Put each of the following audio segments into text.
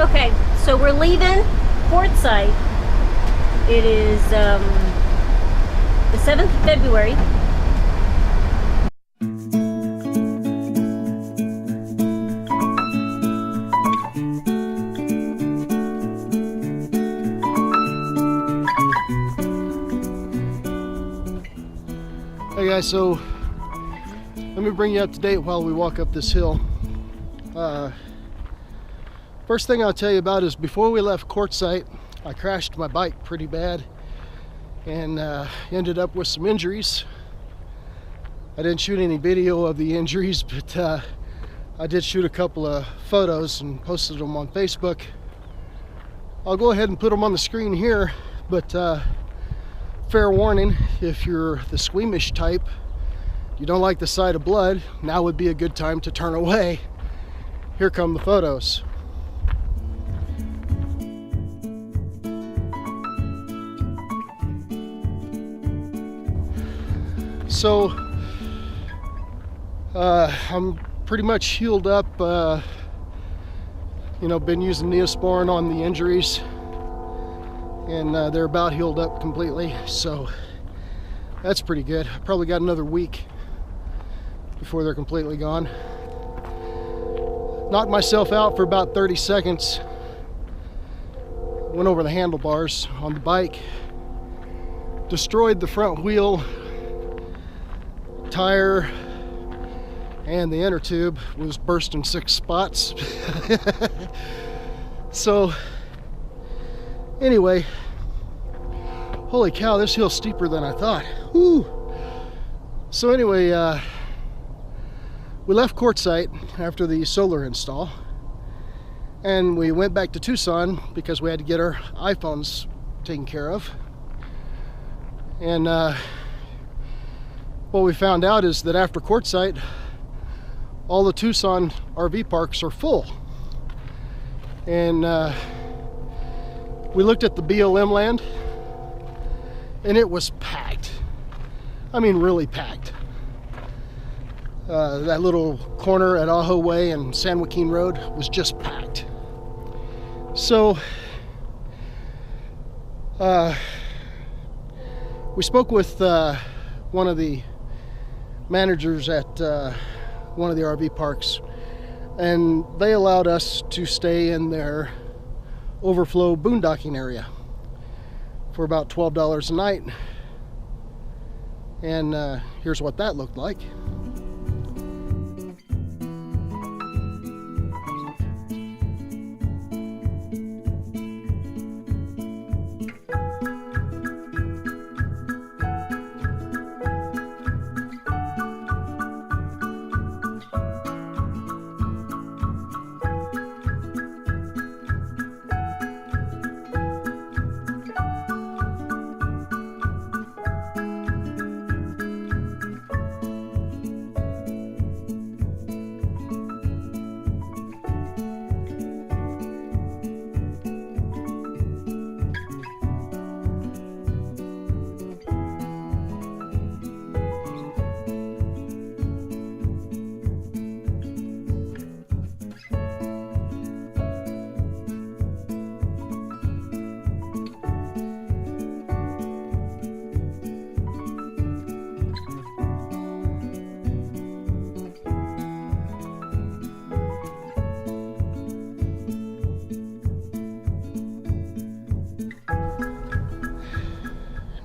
Okay, so we're leaving Quartzite. It is the 7th of February. Hey guys, so let me bring you up to date while we walk up this hill. First thing I'll tell you about is before we left Quartzite, I crashed my bike pretty bad and ended up with some injuries. I didn't shoot any video of the injuries, but I did shoot a couple of photos and posted them on Facebook. I'll go ahead and put them on the screen here, but fair warning, if you're the squeamish type, you don't like the sight of blood, now would be a good time to turn away. Here come the photos. So I'm pretty much healed up, you know, been using Neosporin on the injuries, and they're about healed up completely, so that's pretty good. I probably got another week before they're completely gone. Knocked myself out for about 30 seconds. Went over the handlebars on the bike, destroyed the front wheel, tire, and the inner tube was burst in 6 spots. So anyway, holy cow, this hill's steeper than I thought. Whew. So anyway, we left Quartzite after the solar install, and we went back to Tucson because we had to get our iPhones taken care of. And what we found out is that after Quartzite, all the Tucson RV parks are full. And we looked at the BLM land, and it was packed. I mean, really packed. That little corner at Ajo Way and San Joaquin Road was just packed. So we spoke with one of the managers at one of the RV parks, and they allowed us to stay in their overflow boondocking area for about $12 a night. And here's what that looked like.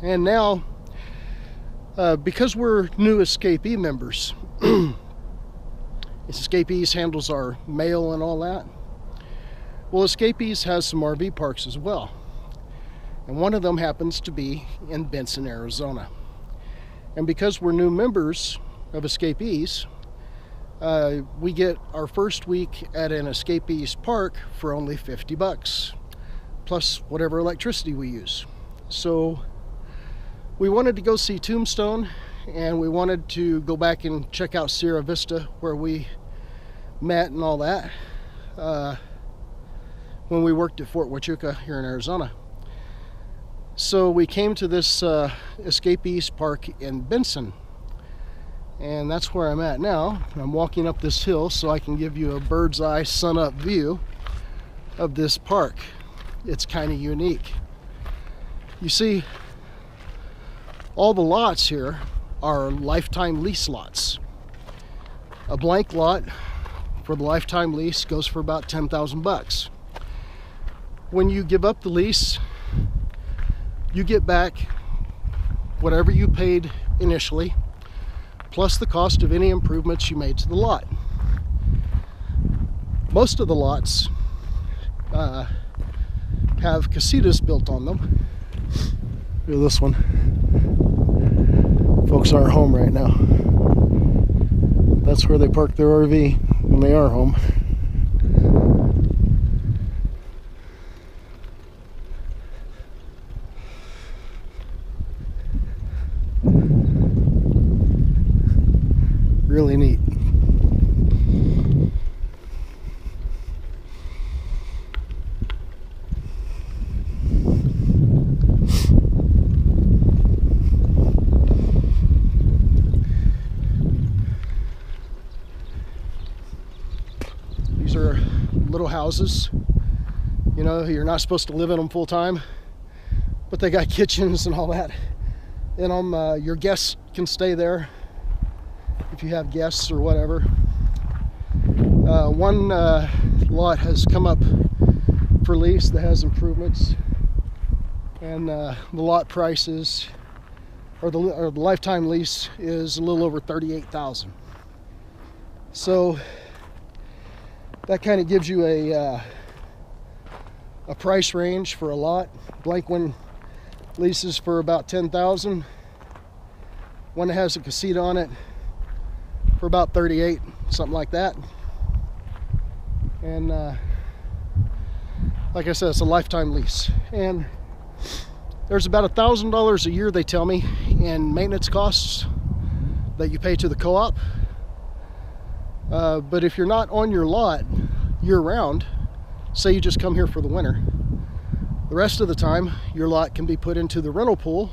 And now, because we're new SKP members, SKPs handles our mail and all that. Well, SKPs has some RV parks as well. And one of them happens to be in Benson, Arizona. And because we're new members of SKPs, we get our first week at an SKP's park for only 50 bucks, plus whatever electricity we use. So we wanted to go see Tombstone, and we wanted to go back and check out Sierra Vista, where we met and all that, when we worked at Fort Huachuca here in Arizona. So we came to this Escape East Park in Benson, and that's where I'm at now. I'm walking up this hill so I can give you a bird's eye sun up view of this park. It's kind of unique. You see, all the lots here are lifetime lease lots. A blank lot for the lifetime lease goes for about 10,000 bucks. When you give up the lease, you get back whatever you paid initially, plus the cost of any improvements you made to the lot. Most of the lots have casitas built on them. Look at this one. Folks aren't home right now. That's where they park their RV when they are home. Really neat. These are little houses. You know, you're not supposed to live in them full time, but they got kitchens and all that in them. Your guests can stay there if you have guests or whatever. One lot has come up for lease that has improvements, and the lot prices, or the lifetime lease, is a little over $38,000. So that kind of gives you a price range for a lot. Blank one leases for about $10,000. One that has a casita on it for about $38,000, something like that. And like I said, it's a lifetime lease. And there's about $1,000 a year, they tell me, in maintenance costs that you pay to the co-op. But if you're not on your lot year-round, say you just come here for the winter, the rest of the time your lot can be put into the rental pool,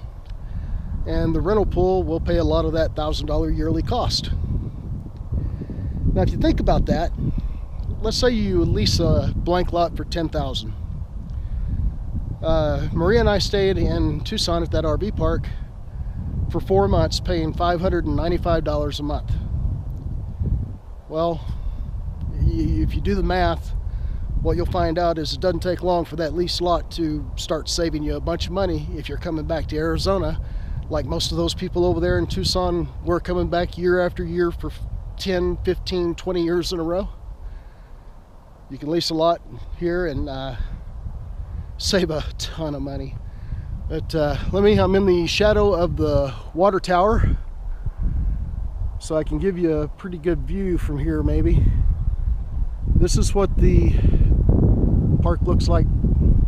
and the rental pool will pay a lot of that $1,000 yearly cost. Now, if you think about that, let's say you lease a blank lot for $10,000. Maria and I stayed in Tucson at that RV park for 4 months, paying $595 a month. Well, if you do the math, what you'll find out is it doesn't take long for that lease lot to start saving you a bunch of money if you're coming back to Arizona, like most of those people over there in Tucson were coming back year after year for 10, 15, 20 years in a row. You can lease a lot here and save a ton of money. But I'm in the shadow of the water tower, so I can give you a pretty good view from here maybe. This is what the park looks like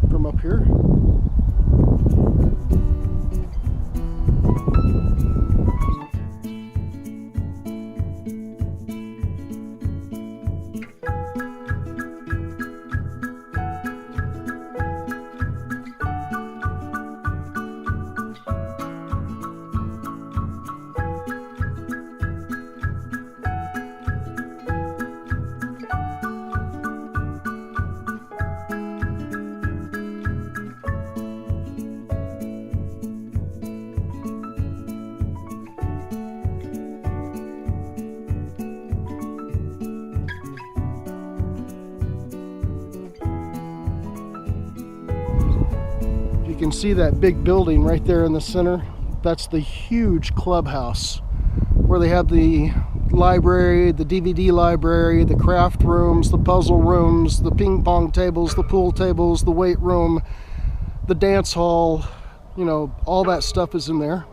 from up here. You can see that big building right there in the center. That's the huge clubhouse where they have the library, the DVD library, the craft rooms, the puzzle rooms, the ping pong tables, the pool tables, the weight room, the dance hall, you know, all that stuff is in there.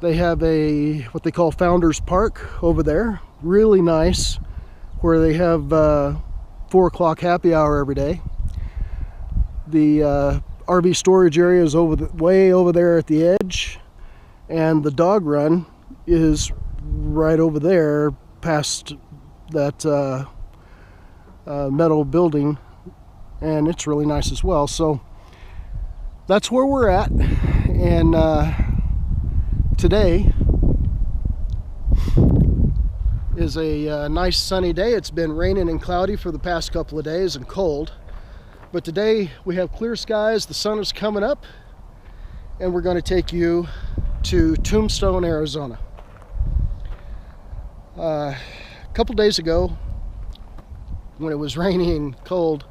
They have what they call Founders Park over there, really nice, where they have 4 o'clock happy hour every day. The RV storage area is way over there at the edge, and the dog run is right over there past that metal building, and it's really nice as well. So that's where we're at, and today is a nice sunny day. It's been raining and cloudy for the past couple of days and cold. But today we have clear skies, the sun is coming up, and we're going to take you to Tucson, Arizona. A couple days ago, when it was rainy and cold,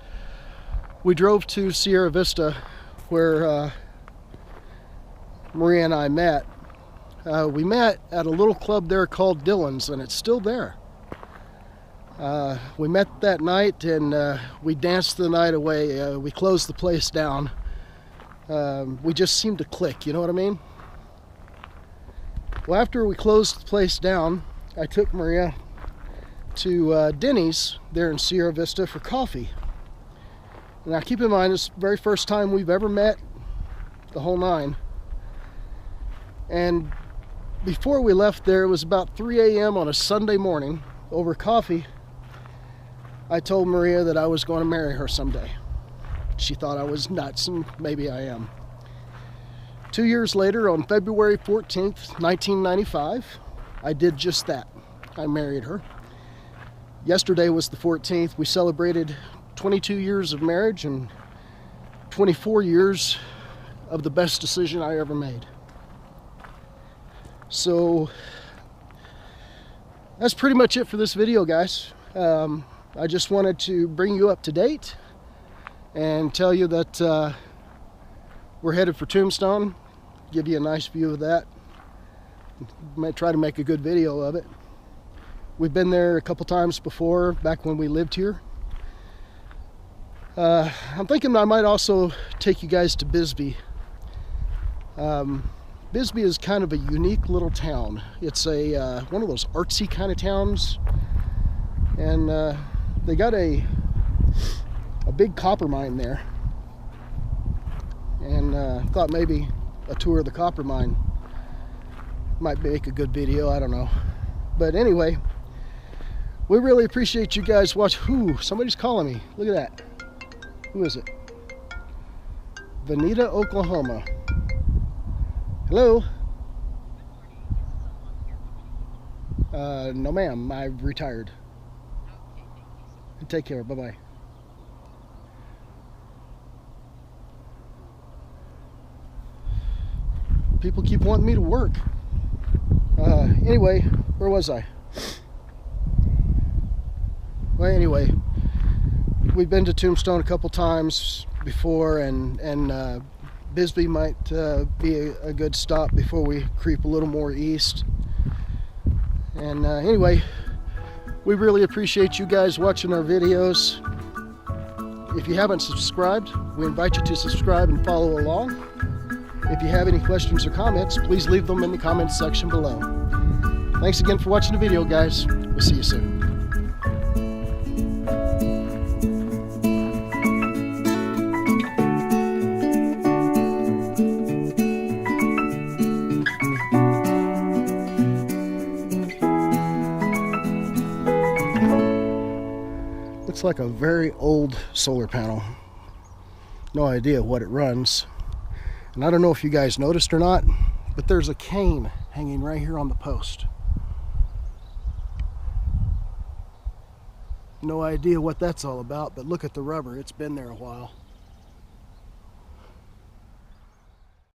we drove to Sierra Vista where Maria and I met. We met at a little club there called Dylan's, and it's still there. We met that night and we danced the night away. We closed the place down. We just seemed to click, you know what I mean? Well, after we closed the place down, I took Maria to Denny's there in Sierra Vista for coffee. Now keep in mind, it's the very first time we've ever met, the whole nine. And before we left there, it was about 3 a.m. on a Sunday morning. Over coffee, I told Maria that I was going to marry her someday. She thought I was nuts, and maybe I am. 2 years later, on February 14th, 1995, I did just that. I married her. Yesterday was the 14th. We celebrated 22 years of marriage and 24 years of the best decision I ever made. So that's pretty much it for this video, guys. I just wanted to bring you up to date and tell you that we're headed for Tombstone. Give you a nice view of that. Might try to make a good video of it. We've been there a couple times before, back when we lived here. I'm thinking I might also take you guys to Bisbee. Bisbee is kind of a unique little town. It's a one of those artsy kind of towns, and they got a big copper mine there, and thought maybe a tour of the copper mine might make a good video. I don't know, but anyway, we really appreciate you guys watching. Somebody's calling me. Look at that. Who is it? Veneta, Oklahoma. Hello? No ma'am, I've retired. Take care, bye-bye. People keep wanting me to work. Anyway, where was I? Well, anyway, we've been to Tombstone a couple times before, and Bisbee might be a good stop before we creep a little more east. And anyway, we really appreciate you guys watching our videos. If you haven't subscribed, we invite you to subscribe and follow along. If you have any questions or comments, please leave them in the comments section below. Thanks again for watching the video, guys. We'll see you soon. Looks like a very old solar panel. No idea what it runs. And I don't know if you guys noticed or not, but there's a cane hanging right here on the post. No idea what that's all about, but look at the rubber. It's been there a while.